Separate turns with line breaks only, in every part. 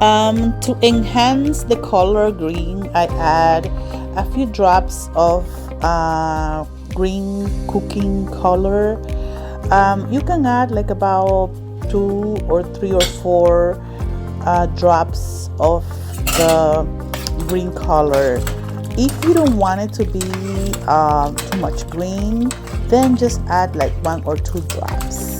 To enhance the color green, I add a few drops of green cooking color. You can add like about 2 or 3 or 4 drops of the green color. If you don't want it to be too much green, then just add like 1 or 2 drops.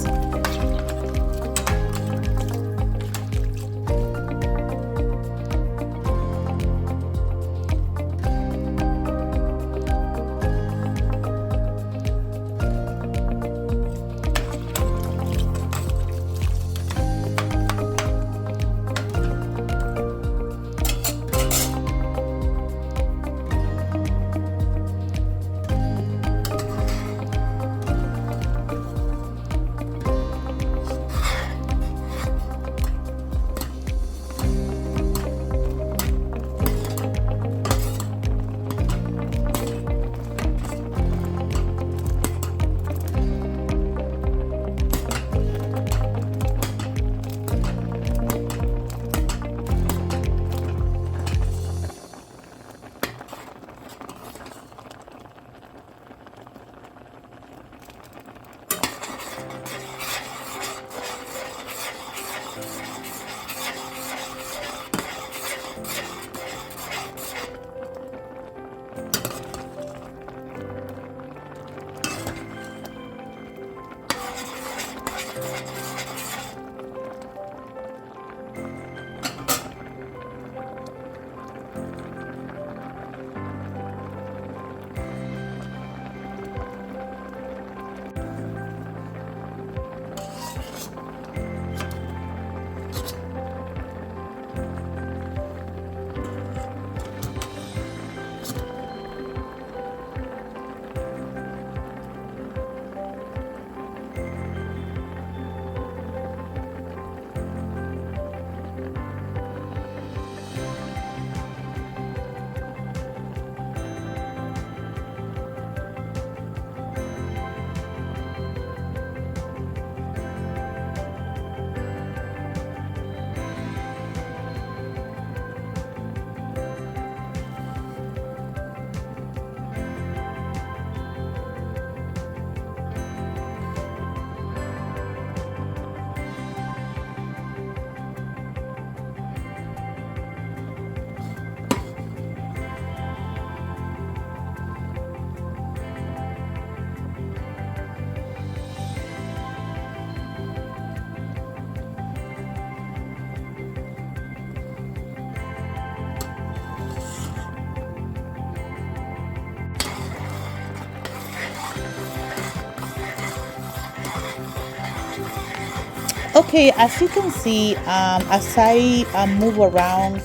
Okay, as you can see, as I move around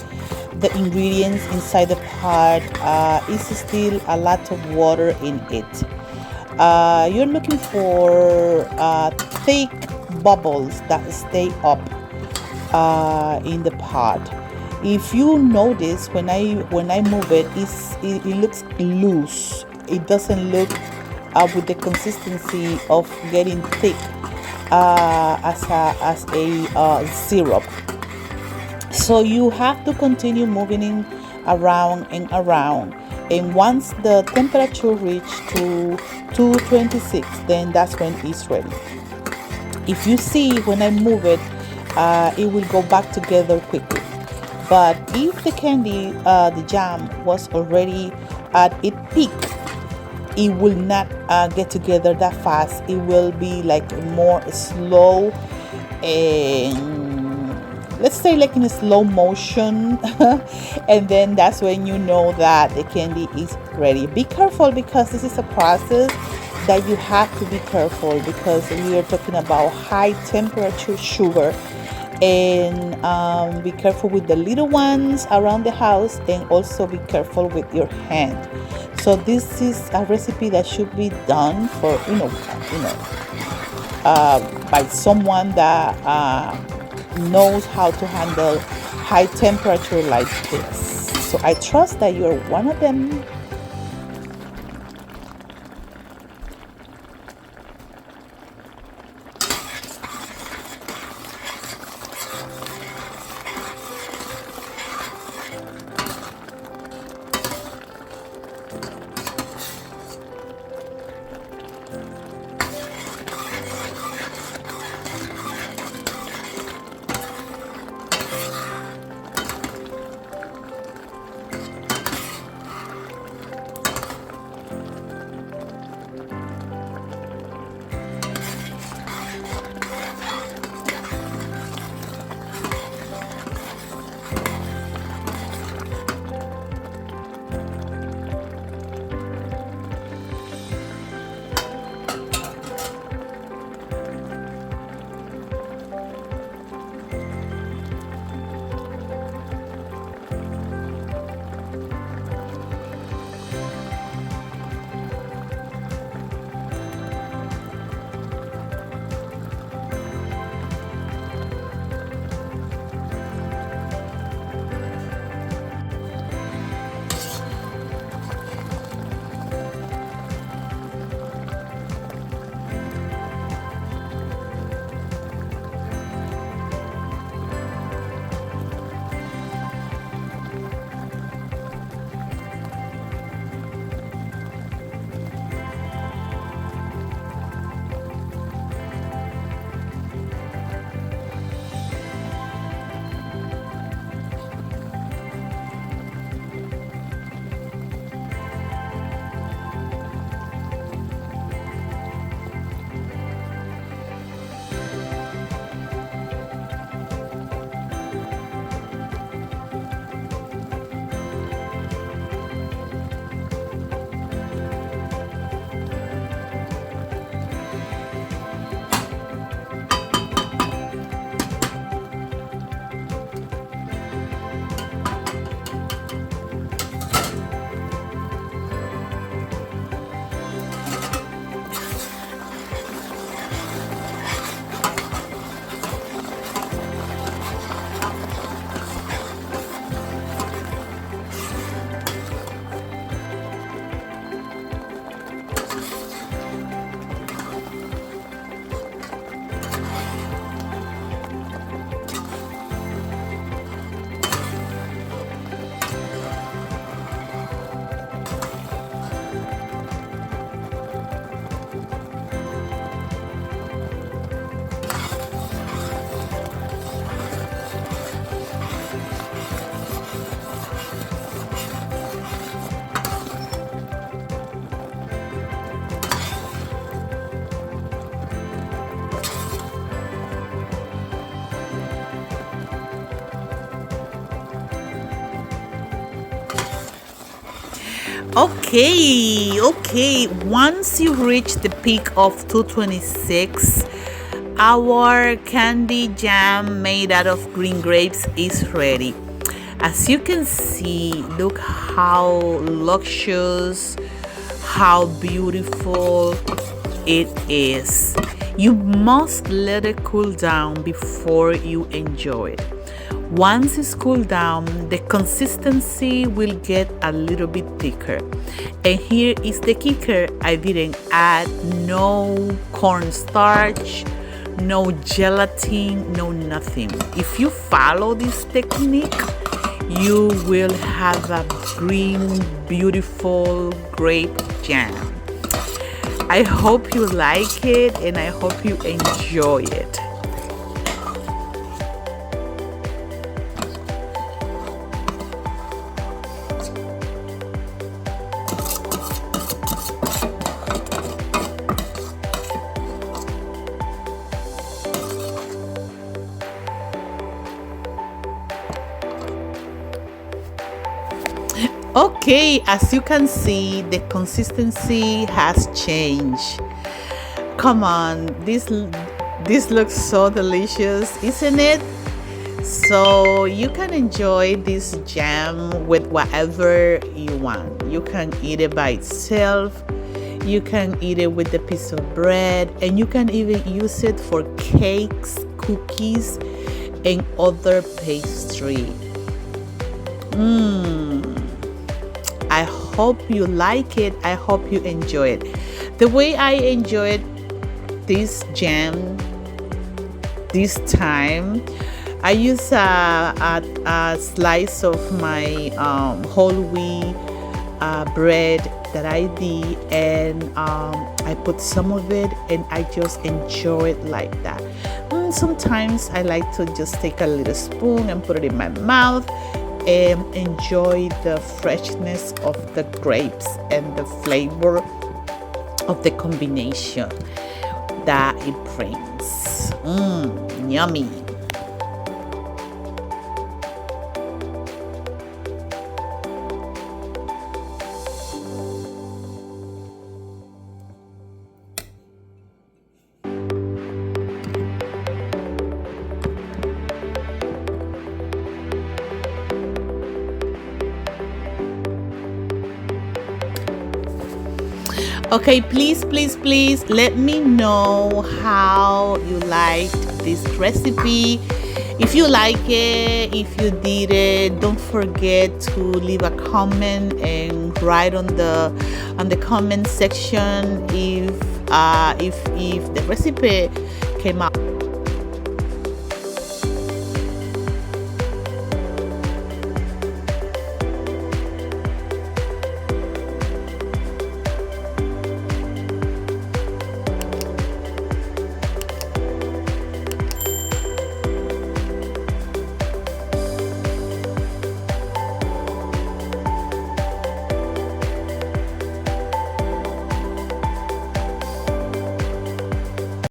the ingredients inside the pot, it's still a lot of water in it. You're looking for thick bubbles that stay up in the pot. If you notice, when I move it, it looks loose. It doesn't look with the consistency of getting thick as a syrup. So you have to continue moving it around and around. And once the temperature reach to 226, then that's when it's ready. If you see, when I move it, it will go back together quickly. But if the candy, the jam was already at its peak, it will not get together that fast. It will be like more slow, and let's say like in a slow motion. And then that's when you know that the candy is ready. Be careful, because this is a process that you have to be careful, because we are talking about high temperature sugar. And be careful with the little ones around the house, and also be careful with your hand. So this is a recipe that should be done for by someone that knows how to handle high temperature like this. So I trust that you're one of them. Okay. Once you reach the peak of 226, our candy jam made out of green grapes is ready. As you can see, look how luxurious, how beautiful it is. You must let it cool down before you enjoy it. Once it's cooled down, the consistency will get a little bit thicker. And here is the kicker: I didn't add no cornstarch, no gelatin, no nothing. If you follow this technique, you will have a green, beautiful grape jam. I hope you like it and I hope you enjoy it. Okay, as you can see, the consistency has changed. Come on, this looks so delicious, isn't it? So you can enjoy this jam with whatever you want. You can eat it by itself, you can eat it with a piece of bread, and you can even use it for cakes, cookies, and other pastry. I hope you like it. I hope you enjoy it. The way I enjoyed this jam this time, I use a slice of my whole wheat bread that I did, and I put some of it and I just enjoy it like that. Sometimes I like to just take a little spoon and put it in my mouth and enjoy the freshness of the grapes and the flavor of the combination that it brings. Yummy. Okay, please let me know how you liked this recipe. If you like it, if you did it, don't forget to leave a comment and write on the comment section if the recipe came out